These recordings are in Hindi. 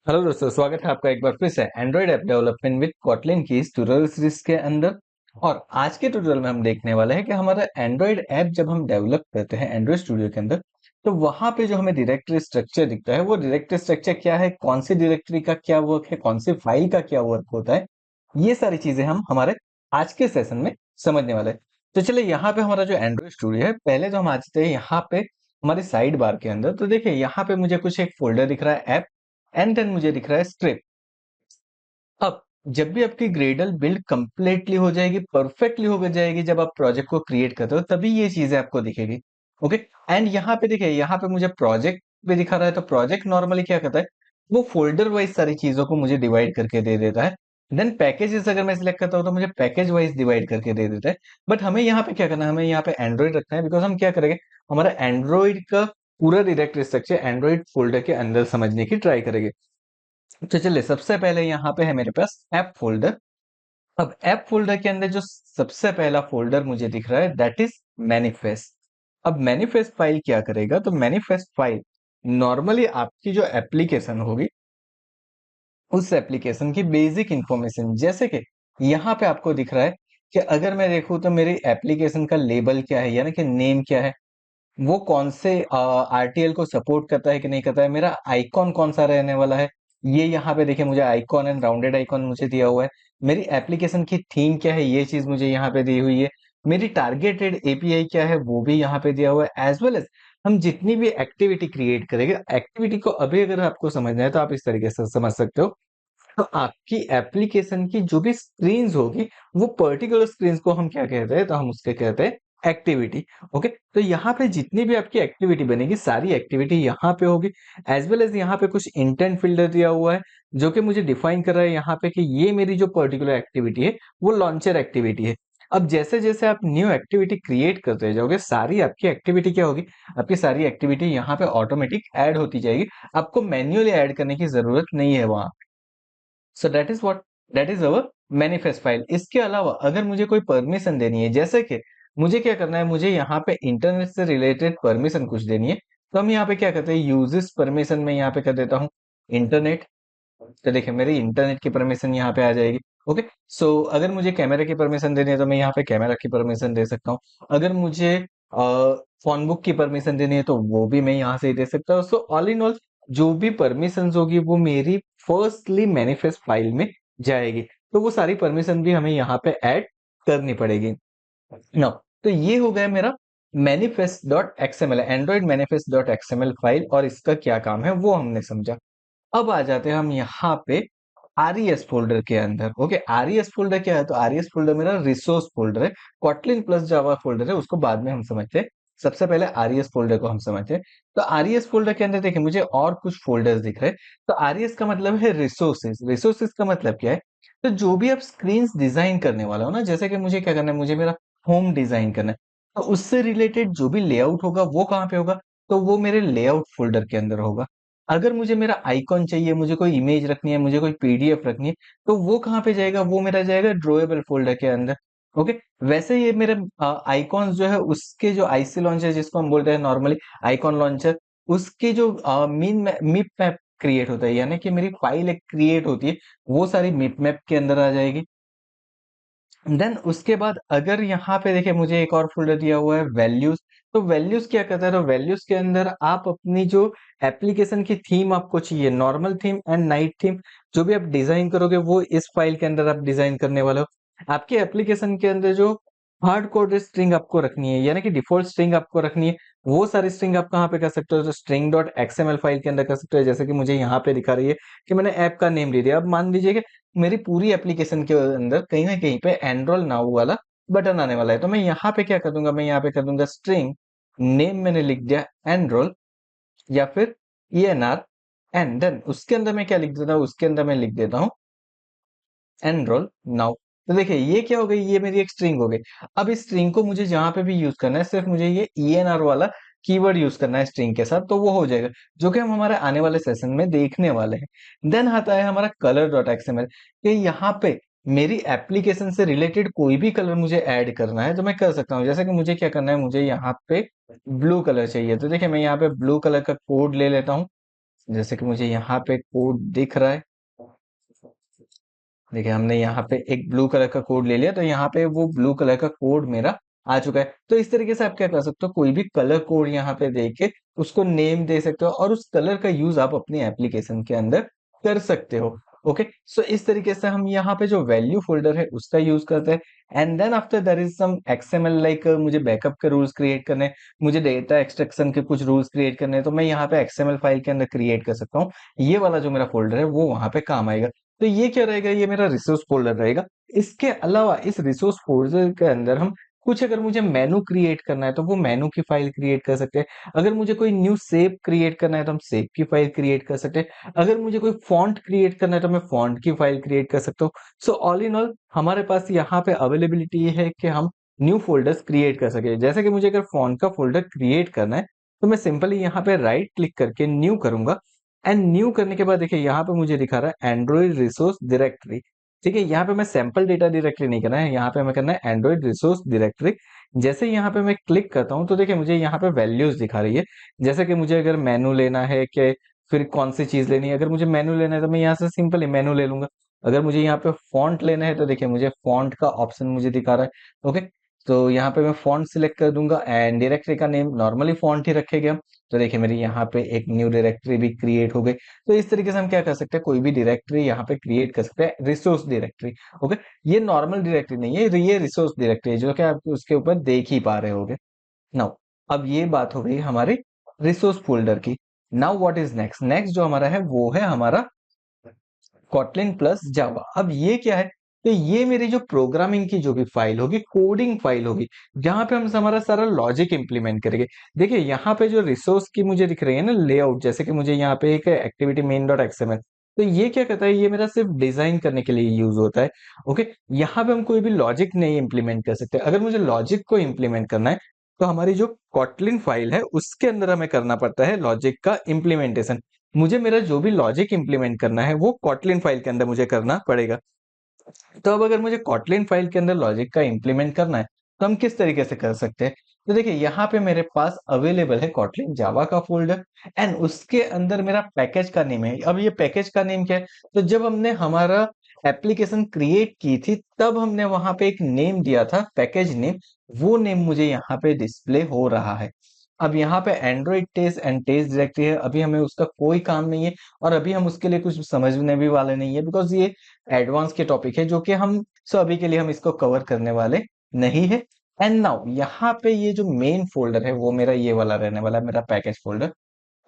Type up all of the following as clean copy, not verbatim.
हेलो दोस्तों, स्वागत है आपका एक बार फिर से Android app development with Kotlin की इस ट्यूटोरियल सीरीज के अंदर। और आज के ट्यूटोरियल में हम देखने वाले हैं कि हमारा एंड्रॉइड ऐप जब हम डेवलप करते हैं एंड्रॉइड स्टूडियो के अंदर, तो वहां पे जो हमें डायरेक्टरी स्ट्रक्चर दिखता है वो डायरेक्टरी स्ट्रक्चर क्या है, कौन सी डायरेक्टरी का क्या वर्क है, कौन सी फाइल का क्या वर्क होता है। ये सारी चीजें हम हमारे आज के सेशन में समझने वाले हैं। तो चलिए, यहाँ पे हमारा जो एंड्रॉइड स्टूडियो है, पहले तो हम आ जाते हैं यहाँ पे हमारे साइड बार के अंदर। तो देखिए, यहाँ पे मुझे कुछ एक फोल्डर दिख रहा है ऐप, एंड देन मुझे दिख रहा है स्क्रिप्ट। अब जब भी आपकी ग्रेडल बिल्ड कंप्लीटली हो जाएगी, परफेक्टली हो जाएगी, जब आप प्रोजेक्ट को क्रिएट करते हो तभी ये चीजें आपको दिखेगी। ओके। एंड यहाँ पे देखिए, यहाँ पे मुझे प्रोजेक्ट भी दिखा रहा है। तो प्रोजेक्ट नॉर्मली क्या करता है, वो फोल्डर वाइज सारी चीजों को मुझे डिवाइड करके दे देता है। देन पैकेजेस अगर मैं सिलेक्ट करता हूँ तो मुझे पैकेज वाइज डिवाइड करके दे देता है। बट हमें यहाँ पे क्या करना है, हमें यहाँ पे एंड्रॉइड रखना है, बिकॉज हम क्या करेंगे, हमारा एंड्रॉइड का पूरा डायरेक्ट स्ट्रक्चर एंड्रॉइड फोल्डर के अंदर समझने की ट्राई करेंगे। तो चलिए, सबसे पहले यहाँ पे है मेरे पास ऐप फोल्डर। अब ऐप फोल्डर के अंदर जो सबसे पहला फोल्डर मुझे दिख रहा है दैट इज मैनिफेस्ट। अब मैनिफेस्ट फाइल क्या करेगा, तो मैनिफेस्ट फाइल नॉर्मली आपकी जो एप्लीकेशन होगी उस एप्लीकेशन की बेसिक इंफॉर्मेशन, जैसे कि यहाँ पे आपको दिख रहा है कि अगर मैं देखूँ तो मेरी एप्लीकेशन का लेबल क्या है, यानी कि नेम क्या है, वो कौन से आरटीएल को सपोर्ट करता है कि नहीं करता है, मेरा आइकॉन कौन सा रहने वाला है। ये यहाँ पे देखिए, मुझे आइकॉन एंड राउंडेड आइकॉन मुझे दिया हुआ है। मेरी एप्लीकेशन की थीम क्या है, ये चीज मुझे यहाँ पे दी हुई है। मेरी टारगेटेड एपीआई क्या है, वो भी यहाँ पे दिया हुआ है। एज वेल एज हम जितनी भी एक्टिविटी क्रिएट करेंगे, एक्टिविटी को अभी अगर आपको समझना है तो आप इस तरीके से समझ सकते हो। तो आपकी एप्लीकेशन की जो भी स्क्रीन्स होगी, वो पर्टिकुलर स्क्रीन्स को हम क्या कहते हैं, तो हम उसके कहते हैं एक्टिविटी। ओके। तो यहाँ पे जितनी भी आपकी एक्टिविटी बनेगी, सारी एक्टिविटी यहाँ पे होगी। एज वेल एज यहाँ पे कुछ इंटेंट फिल्टर दिया हुआ है, जो कि मुझे डिफाइन कर रहा है यहाँ पे कि ये मेरी जो पर्टिकुलर एक्टिविटी है वो लॉन्चर एक्टिविटी है। अब जैसे जैसे आप न्यू एक्टिविटी क्रिएट करते जाओगे, सारी आपकी एक्टिविटी क्या होगी, आपकी सारी एक्टिविटी यहाँ पे ऑटोमेटिक ऐड होती जाएगी। आपको मैन्युअली ऐड करने की जरूरत नहीं है वहां। So that is our manifest file. इसके अलावा अगर मुझे कोई परमिशन देनी है, जैसे कि मुझे क्या करना है, मुझे यहाँ पे इंटरनेट से रिलेटेड परमिशन कुछ देनी है, तो हम यहाँ पे क्या करते हैं, यूजेस परमिशन में यहाँ पे कर देता हूँ इंटरनेट। तो देखिए, मेरी इंटरनेट की परमिशन यहाँ पे आ जाएगी। ओके। सो अगर मुझे कैमरा की परमिशन देनी है तो मैं यहाँ पे कैमरा की परमिशन दे सकता हूँ। अगर मुझे फोन बुक की परमिशन देनी है तो वो भी मैं यहाँ से ही दे सकता हूँ। सो ऑल इन ऑल, जो भी परमिशन होगी वो मेरी फर्स्टली मैनिफेस्ट फाइल में जाएगी। तो वो सारी परमिशन भी हमें यहाँ पे ऐड करनी पड़ेगी। नाउ, तो ये हो गया मेरा manifest dot XML, Android manifest dot XML file, और इसका क्या काम है वो हमने समझा। अब आ जाते हैं हम यहाँ पे आरईएस फोल्डर के अंदर। ओके, आरईएस फोल्डर क्या है, तो आरईएस फोल्डर मेरा रिसोर्स फोल्डर है, कॉटलिन प्लस जावा फोल्डर है, उसको बाद में हम समझते हैं। सबसे पहले आरईएस फोल्डर को हम समझते हैं। तो आरईएस फोल्डर के अंदर देखिए, मुझे और कुछ फोल्डर्स दिख रहे हैं। तो आरईएस का मतलब है रिसोर्सेज। रिसोर्सेज का मतलब क्या है, तो जो भी आप स्क्रीन डिजाइन करने वाला हो ना, जैसे कि मुझे क्या करना है, मुझे मेरा होम डिजाइन करना है, तो उससे रिलेटेड जो भी लेआउट होगा वो कहाँ पे होगा, तो वो मेरे लेआउट फोल्डर के अंदर होगा। अगर मुझे मेरा आइकॉन चाहिए, मुझे कोई इमेज रखनी है, मुझे कोई पीडीएफ रखनी है, तो वो कहाँ पे जाएगा, वो मेरा जाएगा ड्रॉएबल फोल्डर के अंदर। ओके। वैसे ये मेरे आइकॉन्स जो है, उसके जो आईसी लॉन्चर जिसको हम बोलते हैं नॉर्मली आइकॉन लॉन्चर, उसके जो मीन मिप मैप क्रिएट होता है, यानी कि मेरी फाइल एक क्रिएट होती है, वो सारी मिप मैप के अंदर आ जाएगी। देन उसके बाद अगर यहाँ पे देखिए, मुझे एक और फोल्डर दिया हुआ है वैल्यूज। तो वैल्यूज क्या करता है, तो वैल्यूज के अंदर आप अपनी जो एप्लीकेशन की थीम आपको चाहिए, normal theme and night theme, जो भी आप डिजाइन करोगे वो इस फाइल के अंदर आप डिजाइन करने वाले हो। आपके एप्लीकेशन के अंदर जो हार्ड कोड स्ट्रिंग आपको रखनी है, यानी कि डिफॉल्ट स्ट्रिंग आपको रखनी है, वो सारी स्ट्रिंग आप कहाँ पे कर सकते हो, तो स्ट्रिंग डॉट एक्सएमएल फाइल के अंदर कर सकते हो। जैसे कि मुझे यहाँ पे दिखा रही है कि मैंने ऐप का नेम दे दिया। अब मान लीजिए कि मेरी पूरी एप्लीकेशन के अंदर कहीं ना कहीं पे एनरोल नाउ वाला बटन आने वाला है, तो मैं यहाँ पे क्या कर दूंगा, मैं यहाँ पे कर दूंगा स्ट्रिंग नेम, मैंने लिख दिया एनरोल या फिर ENR, एंड देन उसके अंदर मैं क्या लिख देता हूँ, उसके अंदर मैं लिख देता हूँ एनरोल नाउ। तो देखिए, ये क्या हो गई, ये मेरी एक स्ट्रिंग हो गई। अब इस स्ट्रिंग को मुझे जहां पे भी यूज करना है, सिर्फ मुझे ये ENR वाला कीवर्ड यूज करना है स्ट्रिंग के साथ, तो वो हो जाएगा, जो कि हम हमारे आने वाले सेशन में देखने वाले हैं। देन आता है हमारा कलर डॉट एक्सएमएल, कि यहाँ पे मेरी एप्लीकेशन से रिलेटेड कोई भी कलर मुझे ऐड करना है तो मैं कर सकता हूँ। जैसे कि मुझे क्या करना है, मुझे यहाँ पे ब्लू कलर चाहिए, तो देखिए मैं यहाँ पे ब्लू कलर का कोड ले लेता हूँ। जैसे कि मुझे यहाँ पे कोड दिख रहा है। देखिए हमने यहाँ पे एक ब्लू कलर का कोड ले लिया, तो यहाँ पे वो ब्लू कलर का कोड मेरा आ चुका है। तो इस तरीके से आप क्या कर सकते हो, कोई भी कलर कोड यहाँ पे दे के उसको नेम दे सकते हो और उस कलर का यूज आप अपनी एप्लीकेशन के अंदर कर सकते हो। ओके, सो इस तरीके से हम यहाँ पे जो वैल्यू फोल्डर है उसका यूज करते हैं। And then after there is some XML, like मुझे बैकअप के रूल्स क्रिएट करने हैं, मुझे डेटा एक्सट्रैक्शन के कुछ रूल्स क्रिएट करने हैं, तो मैं यहाँ पे एक्सएमएल फाइल के अंदर क्रिएट कर सकता हूँ। ये वाला जो मेरा फोल्डर है वो वहां पे काम आएगा। तो ये क्या रहेगा, ये मेरा रिसोर्स फोल्डर रहेगा। इसके अलावा इस रिसोर्स फोल्डर के अंदर हम कुछ, अगर मुझे मेनू क्रिएट करना है तो वो मेनू की फाइल क्रिएट कर सकते हैं। अगर मुझे कोई न्यू शेप क्रिएट करना है तो हम शेप की फाइल क्रिएट कर सकते हैं। अगर मुझे कोई फॉन्ट क्रिएट करना है तो मैं फॉन्ट की फाइल क्रिएट कर सकता हूँ। सो ऑल इन ऑल हमारे पास यहाँ पे अवेलेबिलिटी ये है कि हम न्यू फोल्डर्स क्रिएट कर सके। जैसे कि मुझे अगर फॉन्ट का फोल्डर क्रिएट करना है तो मैं सिंपली यहाँ पे राइट क्लिक करके न्यू करूंगा। एंड न्यू करने के बाद देखिए यहाँ पे मुझे दिखा रहा है एंड्रॉइड रिसोर्स डायरेक्टरी। ठीक है, यहाँ पे मैं सैंपल डेटा डायरेक्टरी नहीं करना है, यहाँ पे हमें करना है एंड्रॉइड रिसोर्स डायरेक्टरी। जैसे ही यहाँ पे मैं क्लिक करता हूँ तो देखिए मुझे यहाँ पे वैल्यूज दिखा रही है। जैसे कि मुझे अगर मेनू लेना है कि फिर कौन सी चीज लेनी है, अगर मुझे मेनू लेना है तो मैं यहाँ से सिंपली मेनू ले लूंगा। अगर मुझे यहाँ पे फॉन्ट लेना है तो देखिए मुझे फॉन्ट का ऑप्शन मुझे दिखा रहा है। ओके, तो यहाँ पे मैं फॉन्ट सिलेक्ट कर दूंगा एंड डायरेक्टरी का नेम नॉर्मली फॉन्ट ही रखेगा। तो देखिए मेरी यहाँ पे एक न्यू डायरेक्टरी भी क्रिएट हो गई। तो इस तरीके से हम क्या कर सकते हैं, कोई भी डायरेक्टरी यहाँ पे क्रिएट कर सकते हैं, रिसोर्स डायरेक्टरी। ओके, ये नॉर्मल डायरेक्टरी नहीं है, ये रिसोर्स डायरेक्टरी है जो कि आप उसके ऊपर देख ही पा रहे होगे। नाउ अब ये बात हो गई हमारे रिसोर्स फोल्डर की। Now what is next, next जो हमारा है वो है हमारा कॉटलिन प्लस जावा। अब ये क्या है, तो ये मेरी जो प्रोग्रामिंग की जो भी फाइल होगी, कोडिंग फाइल होगी, जहां पे हम हमारा सारा लॉजिक इंप्लीमेंट करेंगे। देखिए यहाँ पे जो रिसोर्स की मुझे दिख रही है ना लेआउट, जैसे कि मुझे यहाँ पे एक एक्टिविटी मेन डॉट एक्सएमएल, तो ये क्या कहता है, ये मेरा सिर्फ डिजाइन करने के लिए यूज होता है। ओके, यहाँ पे हम कोई भी लॉजिक नहीं इंप्लीमेंट कर सकते। अगर मुझे लॉजिक को इंप्लीमेंट करना है तो हमारी जो कॉटलिन फाइल है उसके अंदर हमें करना पड़ता है लॉजिक का इम्प्लीमेंटेशन। मुझे मेरा जो भी लॉजिक इंप्लीमेंट करना है वो कॉटलिन फाइल के अंदर मुझे करना पड़ेगा। तो अब अगर मुझे कॉटलिन फाइल के अंदर लॉजिक का इंप्लीमेंट करना है तो हम किस तरीके से कर सकते हैं। तो देखिए यहाँ पे मेरे पास अवेलेबल है कॉटलिन जावा का फोल्डर एंड उसके अंदर मेरा पैकेज का नेम है। अब ये पैकेज का नेम क्या है, तो जब हमने हमारा एप्लीकेशन क्रिएट की थी तब हमने वहां पे एक नेम दिया था पैकेज नेम, वो नेम मुझे यहाँ पे डिस्प्ले हो रहा है। अब यहाँ पे Android test and test directory है, अभी हमें उसका कोई काम नहीं है और अभी हम उसके लिए कुछ समझने भी वाले नहीं है, बिकॉज ये एडवांस के टॉपिक है जो कि हम अभी के लिए हम इसको कवर करने वाले नहीं है। एंड नाउ यहाँ पे ये जो मेन फोल्डर है वो मेरा ये वाला रहने वाला है, मेरा पैकेज फोल्डर।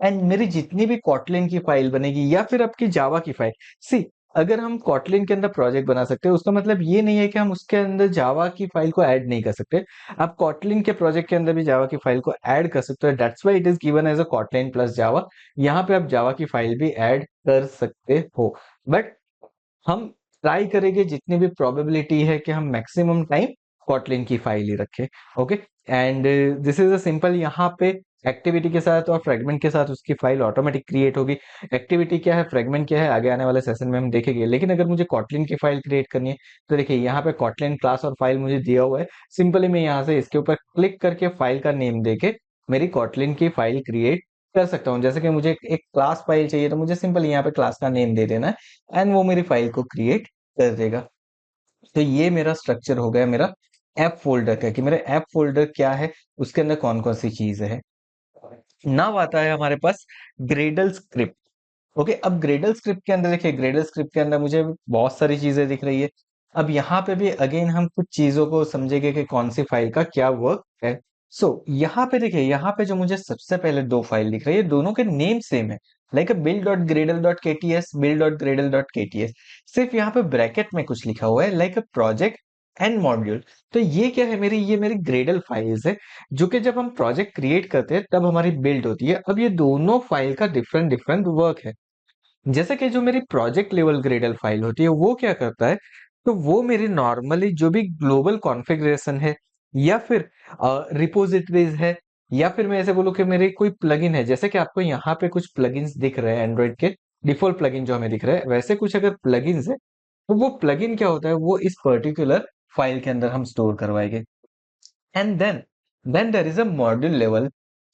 एंड मेरी जितनी भी कॉटलिन की फाइल बनेगी या फिर आपकी जावा की फाइल, सी अगर हम कॉटलिन के अंदर प्रोजेक्ट बना सकते हैं उसका मतलब ये नहीं है कि हम उसके अंदर जावा की फाइल को ऐड नहीं कर सकते। आप कॉटलिन के प्रोजेक्ट के अंदर भी जावा की फाइल को ऐड कर सकते हो, that's why it is given as a Kotlin plus Java. यहाँ पे आप जावा की फाइल भी ऐड कर सकते हो, बट हम ट्राई करेंगे जितनी भी प्रोबेबिलिटी है कि हम मैक्सिमम टाइम कॉटलिन की फाइल ही रखें। Okay, and this is a simple, यहाँ पे एक्टिविटी के साथ और फ्रेगमेंट के साथ उसकी फाइल ऑटोमेटिक क्रिएट होगी। एक्टिविटी क्या है, फ्रेगमेंट क्या है, आगे आने वाले सेशन में हम देखेंगे। लेकिन अगर मुझे कॉटलिन की फाइल क्रिएट करनी है तो देखिए यहाँ पे कॉटलिन क्लास और फाइल मुझे दिया हुआ है। सिंपली मैं यहाँ से इसके ऊपर क्लिक करके फाइल का नेम देके मेरी कॉटलिन की फाइल क्रिएट कर सकता हूँ। जैसे कि मुझे एक क्लास फाइल चाहिए तो मुझे सिंपल यहाँ पे क्लास का नेम दे देना है एंड वो मेरी फाइल को क्रिएट कर देगा। तो ये मेरा स्ट्रक्चर हो गया मेरा ऐप फोल्डर का, कि मेरा ऐप फोल्डर क्या है, उसके अंदर कौन कौन सी चीजें है। नाउ आता है हमारे पास ग्रेडल स्क्रिप्ट। ओके, अब ग्रेडल स्क्रिप्ट के अंदर देखिए, ग्रेडल स्क्रिप्ट के अंदर मुझे बहुत सारी चीजें दिख रही है। अब यहाँ पे भी अगेन हम कुछ चीजों को समझेंगे कि कौन सी फाइल का क्या वर्क है। यहाँ पे देखिए, यहाँ पे जो मुझे सबसे पहले दो फाइल दिख रही है दोनों के नेम सेम है, like build dot Gradle dot K T S, build dot Gradle dot K T S. सिर्फ यहाँ पे ब्रैकेट में कुछ लिखा हुआ है like a project and module. तो ये क्या है, ये मेरी ग्रेडल फाइल्स है जो कि जब हम प्रोजेक्ट क्रिएट करते हैं तब हमारी बिल्ड होती है। अब ये दोनों फाइल का डिफरेंट डिफरेंट वर्क है। जैसे कि जो मेरी प्रोजेक्ट लेवल ग्रेडल फाइल होती है वो क्या करता है, तो वो मेरी नॉर्मली जो भी ग्लोबल कॉन्फ़िगरेशन है या फिर रिपोजिटरीज है, या फिर मैं ऐसे बोलूं कि मेरे कोई प्लगइन है, जैसे कि आपको यहाँ पे कुछ प्लगइन्स दिख रहे हैं एंड्रॉइड के डिफॉल्ट प्लगइन जो हमें दिख रहे हैं, वैसे कुछ अगर प्लगइन्स है तो वो प्लगइन क्या होता है, वो इस पर्टिकुलर फाइल के अंदर हम स्टोर करवाएंगे। And then there is a module level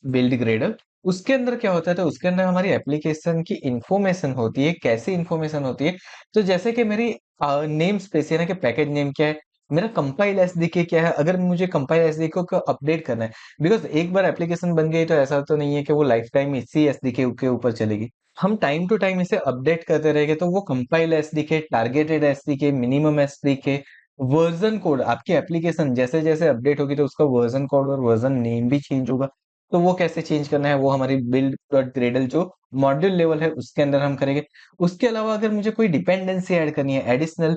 build Gradle. उसके अंदर क्या होता है, तो उसके अंदर हमारी एप्लीकेशन की इंफॉर्मेशन होती है। कैसी इंफॉर्मेशन होती है, तो जैसे कि मेरी नेम स्पेस है ना, कि पैकेज नेम क्या है, मेरा कंपाइल एसडीके क्या है, अगर मुझे कंपाइल एसडीके को अपडेट करना है, बिकॉज एक बार एप्लीकेशन बन गई तो ऐसा तो नहीं है कि वो लाइफ टाइम इसी एसडीके के ऊपर चलेगी। हम टाइम टू टाइम इसे अपडेट करते रहेंगे, तो वो compile SDK, targeted SDK, minimum SDK, version code, आपकी एप्लीकेशन जैसे जैसे अपडेट होगी तो उसका वर्जन कोड और वर्जन नेम भी चेंज होगा। तो वो कैसे चेंज करना है, वो हमारी बिल्ड डॉट ग्रेडल जो मॉड्यूल लेवल है उसके अंदर हम करेंगे। उसके अलावा अगर मुझे कोई डिपेंडेंसी ऐड करनी है, एडिशनल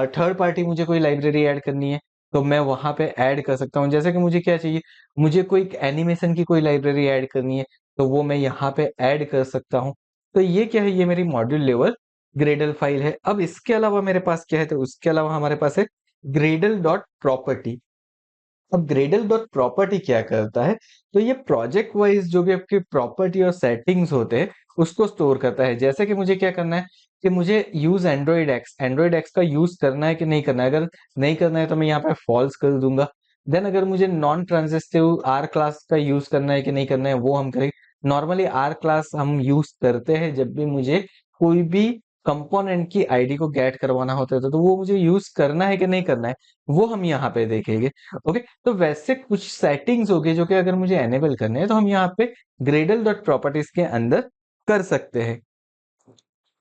थर्ड पार्टी मुझे कोई लाइब्रेरी ऐड करनी है, तो मैं वहां पे ऐड कर सकता हूँ। जैसे कि मुझे क्या चाहिए, मुझे कोई एनिमेशन की कोई लाइब्रेरी ऐड करनी है, तो वो मैं यहाँ पे ऐड कर सकता हूँ। तो ये क्या है, ये मेरी मॉड्यूल लेवल ग्रेडल फाइल है। अब इसके अलावा मेरे पास क्या है, तो उसके अलावा हमारे पास है ग्रेडल डॉट प्रॉपर्टी। अब ग्रेडल डॉट प्रॉपर्टी क्या करता है, तो ये प्रोजेक्ट वाइज जो भी आपके प्रॉपर्टी और सेटिंग्स होते हैं उसको स्टोर करता है। जैसे कि मुझे क्या करना है, कि मुझे यूज एंड्रॉइड एक्स का यूज करना है कि नहीं करना है। अगर नहीं करना है तो मैं यहाँ पे फॉल्स कर दूंगा। देन अगर मुझे नॉन ट्रांजिस्टिव आर क्लास का यूज करना है कि नहीं करना है, वो हम करेंगे। नॉर्मली आर क्लास हम यूज करते हैं जब भी मुझे कोई भी कंपोनेंट की आईडी को गेट करवाना होता है, तो वो मुझे यूज करना है कि नहीं करना है, वो हम यहाँ पे देखेंगे। ओके, तो वैसे कुछ सेटिंग्स होगी जो कि अगर मुझे एनेबल करने हैं तो हम यहाँ पे ग्रेडल डॉट प्रॉपर्टीज के अंदर कर सकते हैं।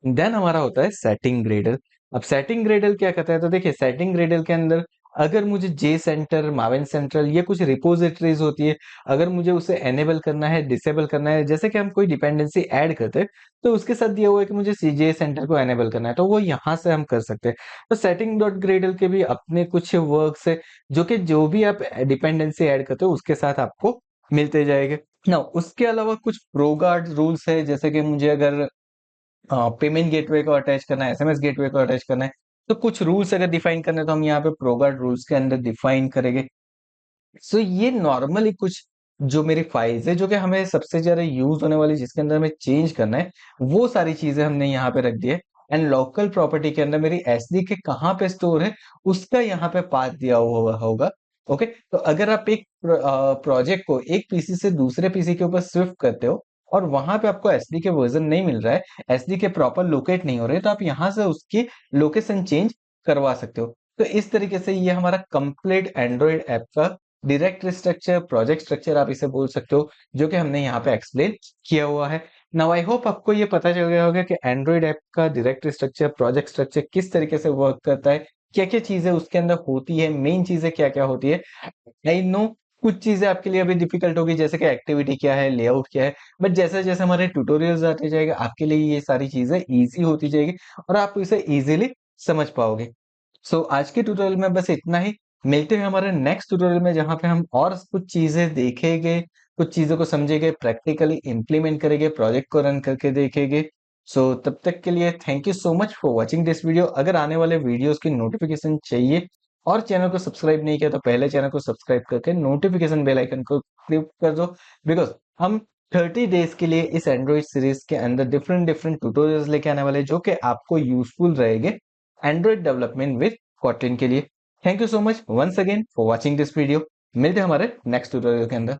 देन हमारा होता है सेटिंग ग्रेडल। अब सेटिंग ग्रेडल क्या कहता है, तो देखिए सेटिंग ग्रेडल के अंदर अगर मुझे जे सेंटर, माविन सेंट्रल, ये कुछ रिपोजिटरीज होती है, अगर मुझे उसे एनेबल करना है, डिसेबल करना है, जैसे कि हम कोई डिपेंडेंसी ऐड करते हैं तो उसके साथ दिया हुआ है कि मुझे जे सेंटर को एनेबल करना है, तो वो यहाँ से हम कर सकते हैं। तो सेटिंग डॉट ग्रेडल के भी अपने कुछ वर्क्स है, जो कि जो भी आप डिपेंडेंसी ऐड करते हो उसके साथ आपको मिलते जाएंगे ना। उसके अलावा कुछ प्रोगार्ड रूल्स है, जैसे कि मुझे अगर पेमेंट गेटवे को अटैच करना है, एसएमएस गेटवे को अटैच करना है, तो कुछ रूल्स अगर डिफाइन करना है तो हम यहाँ पे प्रोगार्ड रूल्स के अंदर डिफाइन करेंगे। सो ये नॉर्मली कुछ जो मेरी फाइल्स है, जो कि हमें सबसे ज्यादा यूज होने वाली, जिसके अंदर हमें चेंज करना है, वो सारी चीजें हमने यहाँ पे रख दी है। एंड लोकल प्रॉपर्टी के अंदर मेरी एसडी के कहाँ पे स्टोर है उसका यहाँ पे पाथ दिया हुआ होगा। ओके, तो अगर आप एक प्रोजेक्ट को एक पीसी से दूसरे पीसी के ऊपर स्विफ्ट करते हो और वहां पे आपको एसडी के वर्जन नहीं मिल रहा है, एसडी के प्रॉपर लोकेट नहीं हो रहे, तो आप यहाँ से उसकी लोकेशन चेंज करवा सकते हो। तो इस तरीके से ये हमारा कंप्लीट एंड्रॉइड ऐप का डायरेक्ट स्ट्रक्चर, प्रोजेक्ट स्ट्रक्चर आप इसे बोल सकते हो, जो कि हमने यहाँ पे एक्सप्लेन किया हुआ है। नाउ आई होप आपको ये पता चल गया होगा कि एंड्रॉइड ऐप का डायरेक्ट स्ट्रक्चर, प्रोजेक्ट स्ट्रक्चर किस तरीके से वर्क करता है, क्या क्या चीजें उसके अंदर होती है, मेन चीजें क्या क्या होती है। आई नो कुछ चीजें आपके लिए अभी डिफिकल्ट होगी, जैसे कि एक्टिविटी क्या है, लेआउट क्या है, बट जैसे जैसे हमारे ट्यूटोरियल्स आते जाएगा आपके लिए ये सारी चीजें इजी होती जाएगी और आप इसे इजीली समझ पाओगे। सो आज के ट्यूटोरियल में बस इतना ही। मिलते हैं हमारे नेक्स्ट ट्यूटोरियल में, जहां पे हम और कुछ चीजें देखेंगे, कुछ चीजों को समझेंगे, प्रैक्टिकली इंप्लीमेंट करेंगे, प्रोजेक्ट को रन करके देखेंगे। सो तब तक के लिए thank you so much for watching this video. अगर आने वाले वीडियोस की नोटिफिकेशन चाहिए और चैनल को सब्सक्राइब नहीं किया तो पहले चैनल को सब्सक्राइब करके नोटिफिकेशन बेल आइकन को क्लिक कर दो, बिकॉज हम 30 डेज के लिए इस एंड्रॉइड सीरीज के अंदर डिफरेंट डिफरेंट ट्यूटोरियल्स लेके आने वाले, जो कि आपको यूजफुल रहेंगे एंड्रॉइड डेवलपमेंट विद Kotlin के लिए। Thank you so much once again for watching this video. मिलते हैं हमारे नेक्स्ट ट्यूटोरियल के अंदर।